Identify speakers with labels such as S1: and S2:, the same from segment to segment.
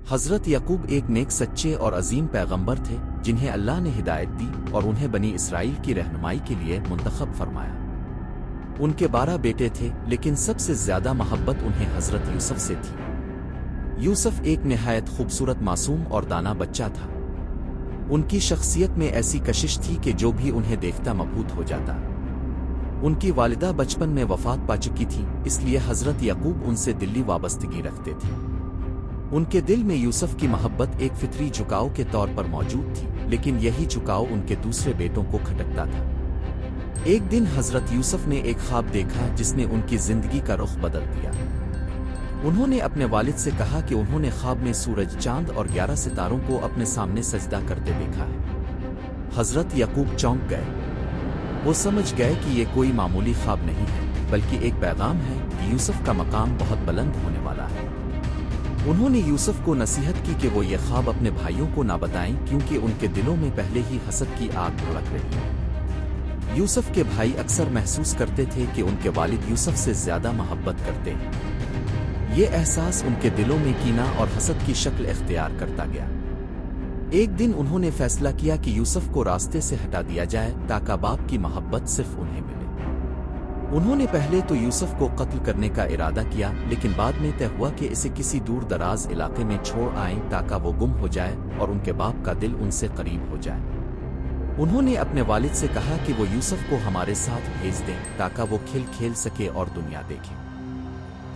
S1: حضرت یعقوب ایک نیک سچے اور عظیم پیغمبر تھے جنہیں اللہ نے ہدایت دی اور انہیں بنی اسرائیل کی رہنمائی کے لیے منتخب فرمایا۔ ان کے 12 بیٹے تھے لیکن سب سے زیادہ محبت انہیں حضرت یوسف سے تھی۔ یوسف ایک نہایت خوبصورت معصوم اور دانا بچہ تھا۔ ان کی شخصیت میں ایسی کشش تھی کہ جو بھی انہیں دیکھتا مبہوت ہو جاتا۔ ان کی والدہ بچپن میں وفات پا چکی تھی، اس لیے حضرت یعقوب ان سے دلی وابستگی رکھتے تھے۔ ان کے دل میں یوسف کی محبت ایک فطری جھکاؤ کے طور پر موجود تھی، لیکن یہی جھکاؤ ان کے دوسرے بیٹوں کو کھٹکتا تھا۔ ایک دن حضرت یوسف نے ایک خواب دیکھا جس نے ان کی زندگی کا رخ بدل دیا۔ انہوں نے اپنے والد سے کہا کہ انہوں نے خواب میں سورج، چاند اور 11 ستاروں کو اپنے سامنے سجدہ کرتے دیکھا ہے۔ حضرت یعقوب چونک گئے۔ وہ سمجھ گئے کہ یہ کوئی معمولی خواب نہیں ہے بلکہ ایک پیغام ہے کہ یوسف کا مقام بہت بلند ہونے والا ہے۔ انہوں نے یوسف کو نصیحت کی کہ وہ یہ خواب اپنے بھائیوں کو نہ بتائیں کیونکہ ان کے دلوں میں پہلے ہی حسد کی آگ بھڑک رہی ہے۔ یوسف کے بھائی اکثر محسوس کرتے تھے کہ ان کے والد یوسف سے زیادہ محبت کرتے ہیں۔ یہ احساس ان کے دلوں میں کینہ اور حسد کی شکل اختیار کرتا گیا۔ ایک دن انہوں نے فیصلہ کیا کہ یوسف کو راستے سے ہٹا دیا جائے تاکہ باپ کی محبت صرف انہیں ملے۔ انہوں نے پہلے تو یوسف کو قتل کرنے کا ارادہ کیا، لیکن بعد میں طے ہوا کہ اسے کسی دور دراز علاقے میں چھوڑ آئیں تاکہ وہ گم ہو جائے اور ان کے باپ کا دل ان سے قریب ہو جائے۔ انہوں نے اپنے والد سے کہا کہ وہ یوسف کو ہمارے ساتھ بھیج دیں تاکہ وہ کھیل سکے اور دنیا دیکھے۔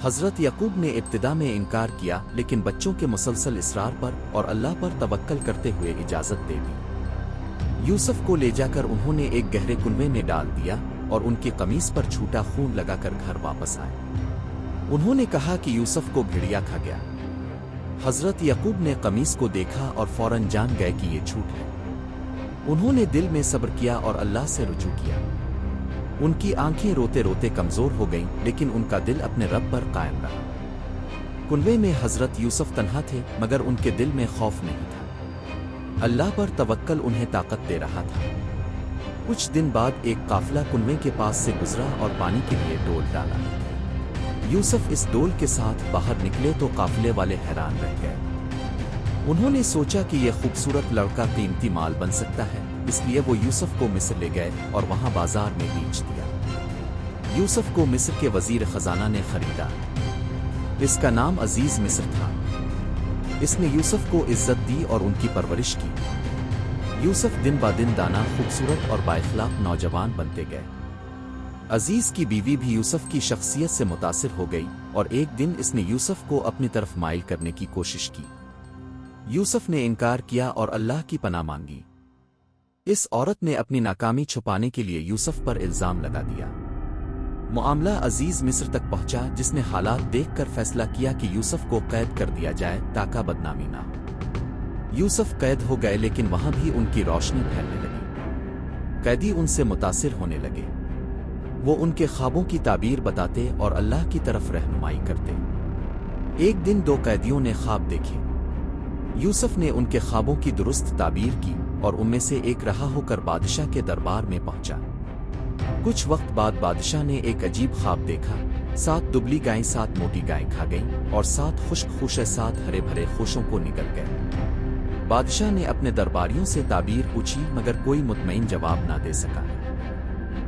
S1: حضرت یعقوب نے ابتدا میں انکار کیا، لیکن بچوں کے مسلسل اصرار پر اور اللہ پر توکل کرتے ہوئے اجازت دے دی۔ یوسف کو لے جا کر انہوں نے ایک گہرے کنویں میں ڈال دیا اور ان کی قمیص پر چھوٹا خون لگا کر گھر واپس آئے۔ انہوں نے کہا کہ یوسف کو بھیڑیا کھا گیا۔ حضرت یعقوب نے قمیص کو دیکھا اور فوراً جان گئے کہ یہ جھوٹ ہے۔ انہوں نے دل میں صبر کیا اور اللہ سے رجوع کیا۔ ان کی آنکھیں روتے روتے کمزور ہو گئیں، لیکن ان کا دل اپنے رب پر قائم رہا۔ کنویں میں حضرت یوسف تنہا تھے، مگر ان کے دل میں خوف نہیں تھا۔ اللہ پر توکل انہیں طاقت دے رہا تھا۔ کچھ دن بعد ایک قافلہ کنویں کے پاس سے گزرا اور پانی کے لیے ڈول ڈالا۔ یوسف اس ڈول کے ساتھ باہر نکلے تو قافلے والے حیران رہ گئے۔ انہوں نے سوچا کہ یہ خوبصورت لڑکا قیمتی مال بن سکتا ہے، اس لیے وہ یوسف کو مصر لے گئے اور وہاں بازار میں بیچ دیا۔ یوسف کو مصر کے وزیر خزانہ نے خریدا۔ اس کا نام عزیز مصر تھا۔ اس نے یوسف کو عزت دی اور ان کی پرورش کی۔ یوسف دن با دن دانا، خوبصورت اور بااخلاق نوجوان بنتے گئے۔ عزیز کی بیوی بھی یوسف کی شخصیت سے متاثر ہو گئی اور ایک دن اس نے یوسف کو اپنی طرف مائل کرنے کی کوشش کی۔ یوسف نے انکار کیا اور اللہ کی پناہ مانگی۔ اس عورت نے اپنی ناکامی چھپانے کے لیے یوسف پر الزام لگا دیا۔ معاملہ عزیز مصر تک پہنچا، جس نے حالات دیکھ کر فیصلہ کیا کہ یوسف کو قید کر دیا جائے تاکہ بدنامی نہ ہو۔ یوسف قید ہو گئے، لیکن وہاں بھی ان کی روشنی پھیلنے لگی۔ قیدی ان سے متاثر ہونے لگے۔ وہ ان کے خوابوں کی تعبیر بتاتے اور اللہ کی طرف رہنمائی کرتے۔ ایک دن 2 قیدیوں نے خواب دیکھے۔ یوسف نے ان کے خوابوں کی درست تعبیر کی اور ان میں سے ایک رہا ہو کر بادشاہ کے دربار میں پہنچا۔ کچھ وقت بعد بادشاہ نے ایک عجیب خواب دیکھا۔ 7 دبلی گائیں 7 موٹی گائیں کھا گئیں اور 7 خشک خوشے 7 ہرے بھرے خوشوں کو نگل گئے۔ بادشاہ نے اپنے درباریوں سے تعبیر پوچھی، مگر کوئی مطمئن جواب نہ دے سکا۔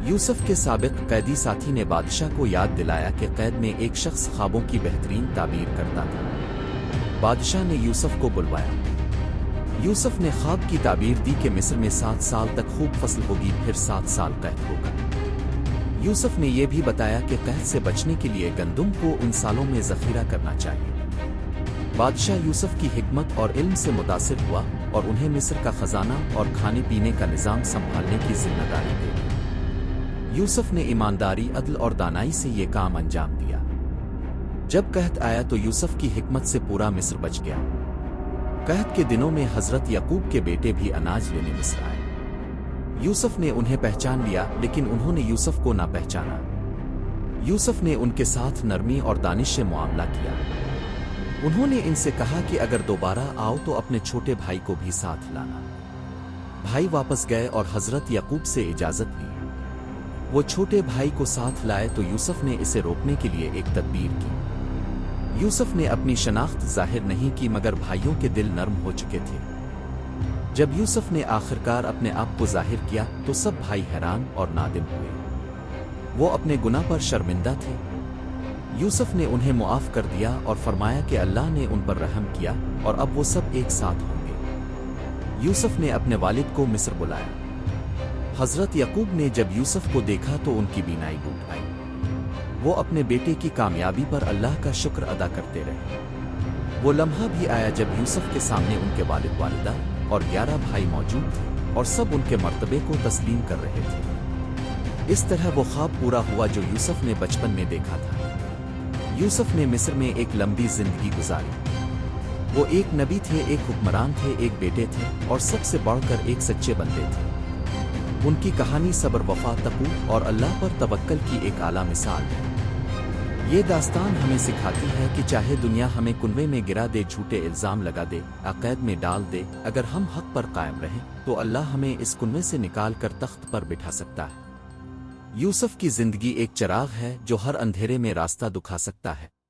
S1: یوسف کے سابق قیدی ساتھی نے بادشاہ کو یاد دلایا کہ قید میں ایک شخص خوابوں کی بہترین تعبیر کرتا تھا۔ بادشاہ نے یوسف کو بلوایا۔ یوسف نے خواب کی تعبیر دی کہ مصر میں 7 سال تک خوب فصل ہوگی، پھر 7 سال قحط ہوگا۔ یوسف نے یہ بھی بتایا کہ قحط سے بچنے کے لیے گندم کو ان سالوں میں ذخیرہ کرنا چاہیے۔ بادشاہ یوسف کی حکمت اور علم سے متاثر ہوا اور انہیں مصر کا خزانہ اور کھانے پینے کا نظام سنبھالنے کی ذمہ داری دے دی۔ یوسف نے ایمانداری، عدل اور دانائی سے یہ کام انجام دیا۔ جب قحط آیا تو یوسف کی حکمت سے پورا مصر بچ گیا۔ قحط کے دنوں میں حضرت یعقوب کے بیٹے بھی اناج لینے مصر آئے۔ یوسف نے انہیں پہچان لیا، لیکن انہوں نے یوسف کو نہ پہچانا۔ یوسف نے ان کے ساتھ نرمی اور دانش سے معاملہ کیا۔ انہوں نے ان سے کہا کہ اگر دوبارہ آؤ تو اپنے چھوٹے بھائی کو بھی ساتھ لانا۔ بھائی واپس گئے اور حضرت یعقوب سے اجازت لی۔ وہ چھوٹے بھائی کو ساتھ لائے تو یوسف نے اسے روکنے کے لیے ایک تدبیر کی۔ یوسف نے اپنی شناخت ظاہر نہیں کی مگر بھائیوں کے دل نرم ہو چکے تھے۔ جب یوسف نے آخرکار اپنے آپ کو ظاہر کیا تو سب بھائی حیران اور نادم ہوئے۔ وہ اپنے گناہ پر شرمندہ تھے۔ یوسف نے انہیں معاف کر دیا اور فرمایا کہ اللہ نے ان پر رحم کیا اور اب وہ سب ایک ساتھ ہوں گے۔ یوسف نے اپنے والد کو مصر بلایا۔ حضرت یعقوب نے جب یوسف کو دیکھا تو ان کی بینائی ٹوٹ آئی۔ وہ اپنے بیٹے کی کامیابی پر اللہ کا شکر ادا کرتے رہے۔ وہ لمحہ بھی آیا جب یوسف کے سامنے ان کے والد والدہ اور 11 بھائی موجود تھے اور سب ان کے مرتبے کو تسلیم کر رہے تھے۔ اس طرح وہ خواب پورا ہوا جو یوسف نے بچپن میں دیکھا تھا۔ یوسف نے مصر میں ایک لمبی زندگی گزاری۔ وہ ایک نبی تھے، ایک حکمران تھے، ایک بیٹے تھے اور سب سے بڑھ کر ایک سچے بندے تھے۔ ان کی کہانی صبر، وفا، تقوی اور اللہ پر توکل کی ایک اعلیٰ مثال ہے۔ یہ داستان ہمیں سکھاتی ہے کہ چاہے دنیا ہمیں کنویں میں گرا دے، جھوٹے الزام لگا دے، عقائد میں ڈال دے، اگر ہم حق پر قائم رہیں تو اللہ ہمیں اس کنویں سے نکال کر تخت پر بٹھا سکتا ہے۔ یوسف کی زندگی ایک چراغ ہے جو ہر اندھیرے میں راستہ دکھا سکتا ہے۔